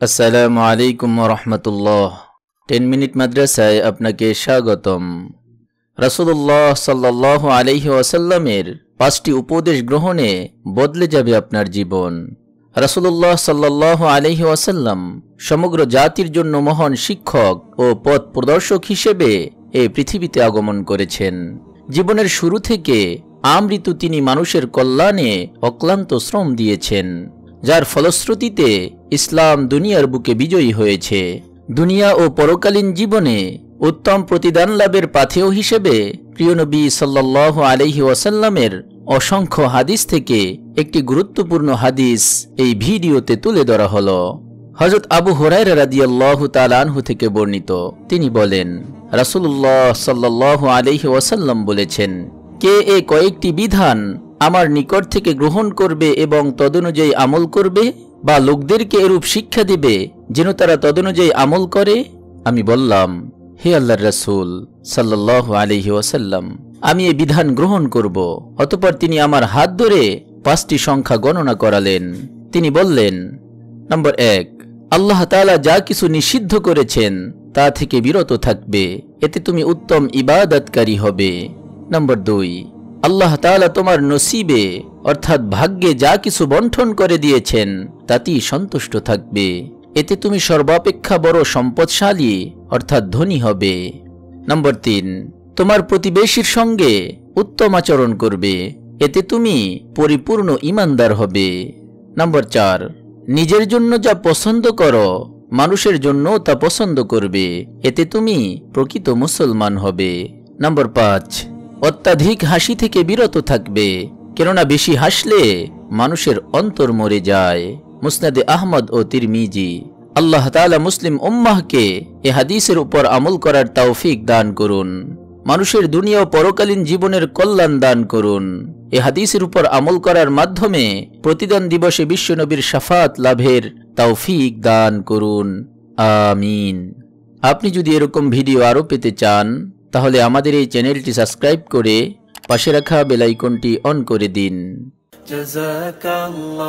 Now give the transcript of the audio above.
আসসালামু আলাইকুম ওয়া রাহমাতুল্লাহ। 10 মিনিট মাদ্রাসায় আপনাকে স্বাগতম। রাসূলুল্লাহ সাল্লাল্লাহু আলাইহি ওয়াসাল্লামের 5টি উপদেশ গ্রহণে বদলে যাবে আপনার জীবন। রাসূলুল্লাহ সাল্লাল্লাহু আলাইহি ওয়াসাল্লাম সমগ্র জাতির জন্য মহান শিক্ষক ও পথ প্রদর্শক হিসেবে এই পৃথিবীতে আগমন করেছেন। জীবনের শুরু থেকে আমৃত্যু তিনি মানুষের কল্যাণে অক্লান্ত শ্রম দিয়েছেন, যার ফলশ্রুতিতে ইসলাম দুনিয়ার বুকে বিজয়ী হয়েছে। দুনিয়া ও পরকালীন জীবনে উত্তম প্রতিদান লাভের পাথেয় হিসেবে প্রিয় নবী সাল্লাল্লাহু আলাইহি ওয়াসাল্লামের অসংখ্য হাদিস থেকে একটি গুরুত্বপূর্ণ হাদিস এই ভিডিওতে তুলে ধরা হলো। হযরত আবু হুরায়রা রাদিয়াল্লাহু তাআলা আনহু থেকে বর্ণিত, তিনি বলেন, রাসূলুল্লাহ সাল্লাল্লাহু আলাইহি ওয়াসাল্লাম বলেছেন, কে এই কয়েকটি বিধান আমার নিকট থেকে গ্রহণ করবে এবং তদনুযায়ী আমল করবে, বা লোকদেরকে এরূপ শিক্ষা দিবে যেন তারা তদনুযায়ী আমল করে? আমি বললাম, হে আল্লাহর রাসূল সাল্লাল্লাহু আলাইহি ওয়াসাল্লাম, আমি এই বিধান গ্রহণ করব। অতঃপর তিনি আমার হাত ধরে 5টি সংখ্যা গণনা করালেন। তিনি বললেন, নম্বর 1, আল্লাহ তাআলা যা কিছু নিষিদ্ধ করেছেন তা থেকে বিরত থাকবে, এতে তুমি উত্তম ইবাদতকারী হবে। নম্বর 2, আল্লাহ তাআলা তোমার নসিবে অর্থাৎ ভাগ্যে যা কিছু বণ্টন করে দিয়েছেন তাতেই সন্তুষ্ট থাকবে, এতে তুমি সর্বাপেক্ষা বড় সম্পদশালী অর্থাৎ ধনী হবে। নম্বর 3, তোমার প্রতিবেশীর সঙ্গে উত্তম আচরণ করবে, এতে তুমি পরিপূর্ণ ঈমানদার হবে। নম্বর 4, নিজের জন্য যা পছন্দ করো মানুষের জন্য তা পছন্দ করবে, এতে তুমি প্রকৃত মুসলমান হবে। নম্বর 5, অত্যাধিক হাসি থেকে বিরত থাকবে, কেননা বেশি হাসলে মানুষের অন্তর মরে যায়। মুসনাদে আহমদ ও তিরমিজি। আল্লাহ তাআলা মুসলিম উম্মাহকে এ হাদিসের উপর আমল করার তৌফিক দান করুন। মানুষের দুনিয়া ও পরকালীন জীবনের কল্যাণ দান করুন। এ হাদিসের উপর আমল করার মাধ্যমে প্রতিদান দিবসে বিশ্বনবীর শাফাত লাভের তৌফিক দান করুন। আমিন। আপনি যদি এরকম ভিডিও আরও পেতে চান তাহলে আমাদের এই চ্যানেলটি সাবস্ক্রাইব করে পাশে রাখা বেল আইকনটি অন করে দিন। জাযাকাল্লাহ।